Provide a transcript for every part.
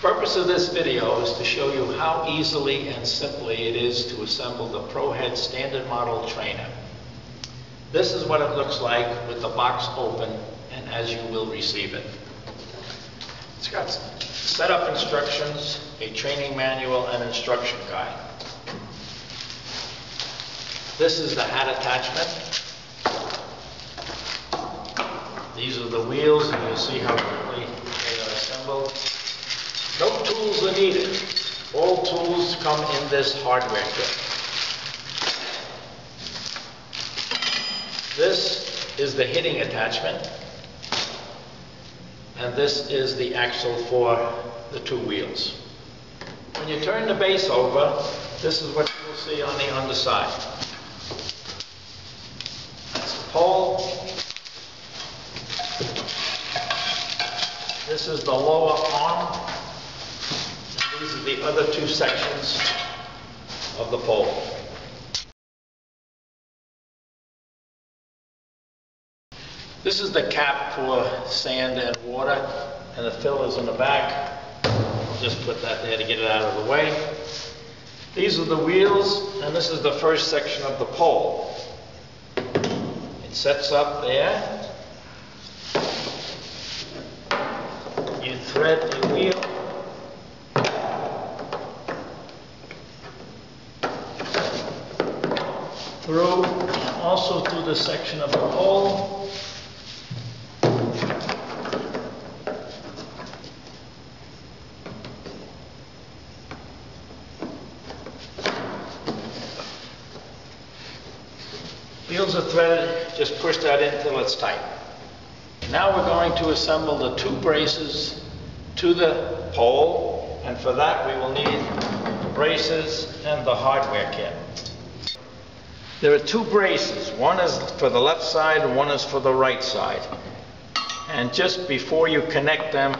Purpose of this video is to show you how easily and simply it is to assemble the ProHead standard model trainer. This is what it looks like with the box open and as you will receive it. It's got setup instructions, a training manual, and instruction guide. This is the hat attachment. These are the wheels, and you'll see how quickly they are assembled. No tools are needed. All tools come in this hardware kit. This is the hitting attachment, and this is the axle for the two wheels. When you turn the base over, this is what you will see on the underside. That's the pole. This is the lower arm. And these are the other two sections of the pole. This is the cap for sand and water, and the fillers in the back. I'll just put that there to get it out of the way. These are the wheels, and this is the first section of the pole. It sets up there. You thread the wheel. Through, and also through the section of the pole. Wheels are threaded, just push that in until it's tight. Now we're going to assemble the two braces to the pole, and for that we will need the braces and the hardware kit. There are two braces. One is for the left side and one is for the right side. And just before you connect them,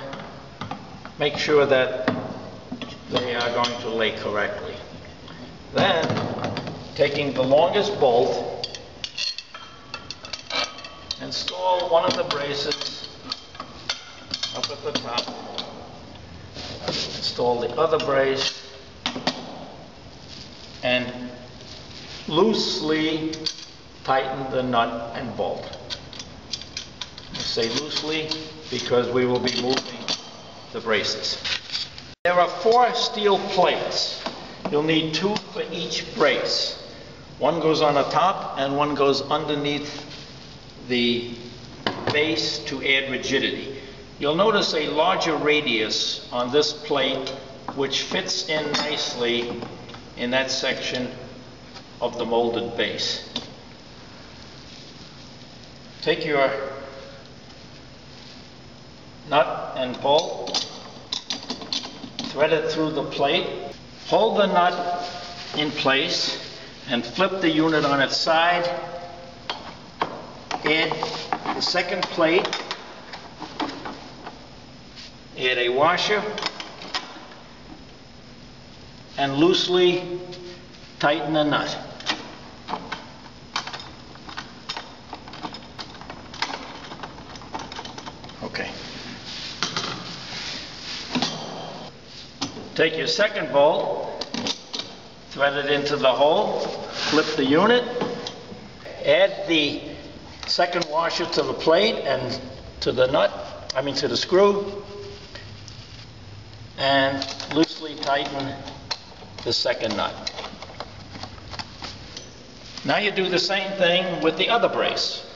make sure that they are going to lay correctly. Then, taking the longest bolt, install one of the braces up at the top. Install the other brace and loosely tighten the nut and bolt. I say loosely because we will be moving the braces. There are 4 steel plates. You'll need 2 for each brace. One goes on the top and one goes underneath the base to add rigidity. You'll notice a larger radius on this plate which fits in nicely in that section of the molded base. Take your nut and bolt, thread it through the plate, hold the nut in place and flip the unit on its side. Add the second plate, add a washer, and loosely tighten the nut. Okay. Take your second bolt, thread it into the hole, flip the unit, add the second washer to the plate and to the nut, to the screw, and loosely tighten the second nut. Now you do the same thing with the other brace.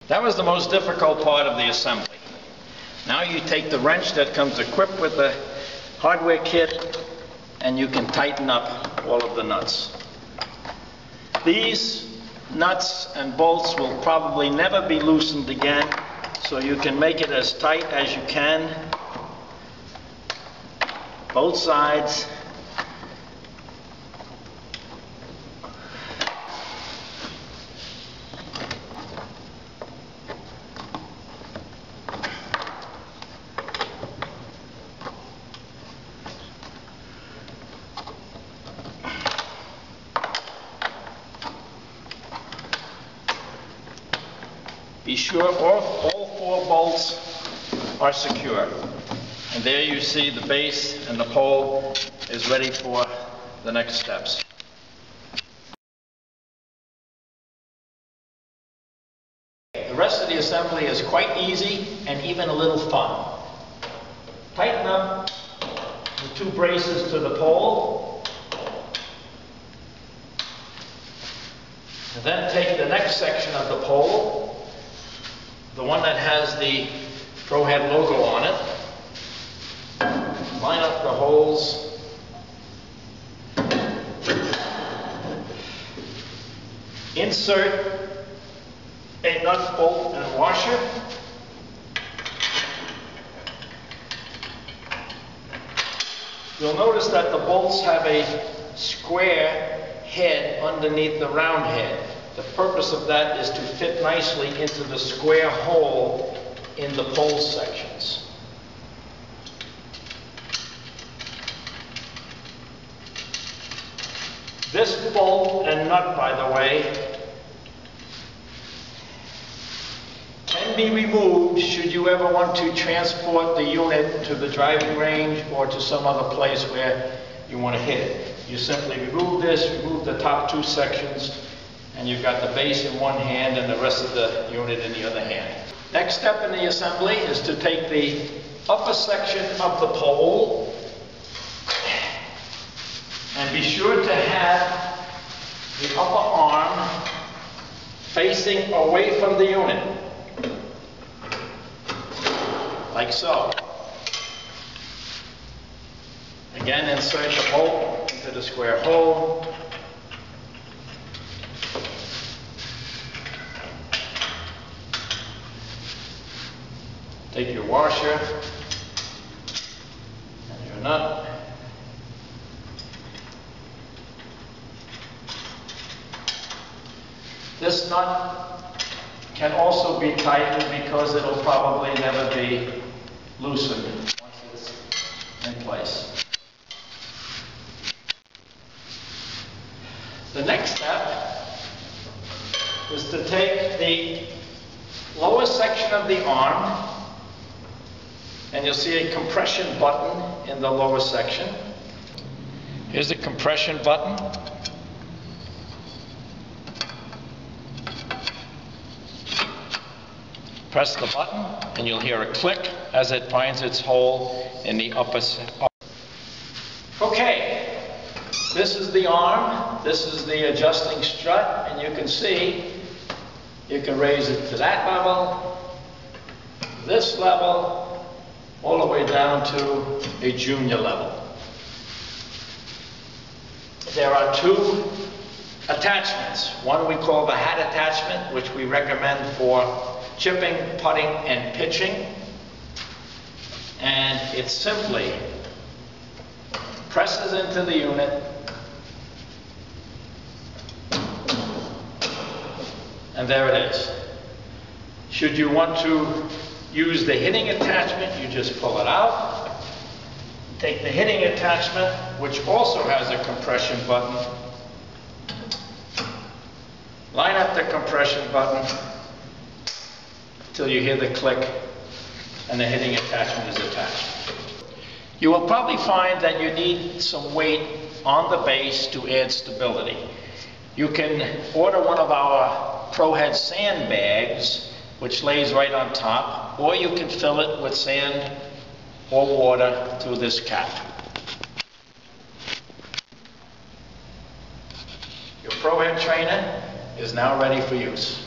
That was the most difficult part of the assembly. Now you take the wrench that comes equipped with the hardware kit and you can tighten up all of the nuts. These nuts and bolts will probably never be loosened again, so you can make it as tight as you can, both sides. Be sure all 4 bolts are secure. And there you see the base and the pole is ready for the next steps. The rest of the assembly is quite easy and even a little fun. Tighten up the 2 braces to the pole. And then take the next section of the pole, the one that has the ProHead logo on it. Line up the holes. Insert a nut, bolt, and washer. You'll notice that the bolts have a square head underneath the round head. The purpose of that is to fit nicely into the square hole in the pole sections. This bolt and nut, by the way, can be removed should you ever want to transport the unit to the driving range or to some other place where you want to hit it. You simply remove this, remove the top 2 sections, and you've got the base in one hand and the rest of the unit in the other hand. Next step in the assembly is to take the upper section of the pole and be sure to have the upper arm facing away from the unit, like so. Again, insert the bolt into the square hole. Take your washer and your nut. This nut can also be tightened because it'll probably never be loosened once it's in place. The next step is to take the lower section of the arm, and you'll see a compression button in the lower section. Here's the compression button. Press the button and you'll hear a click as it finds its hole in the upper section. Okay, this is the arm, this is the adjusting strut, and you can see you can raise it to that level, this level, all the way down to a junior level. There are 2 attachments. One we call the hat attachment, which we recommend for chipping, putting, and pitching. And it simply presses into the unit and there it is. Should you want to use the hitting attachment, you just pull it out. Take the hitting attachment, which also has a compression button. Line up the compression button till you hear the click and the hitting attachment is attached. You will probably find that you need some weight on the base to add stability. You can order one of our ProHead sandbags, which lays right on top, or you can fill it with sand or water through this cap. Your ProHead trainer is now ready for use.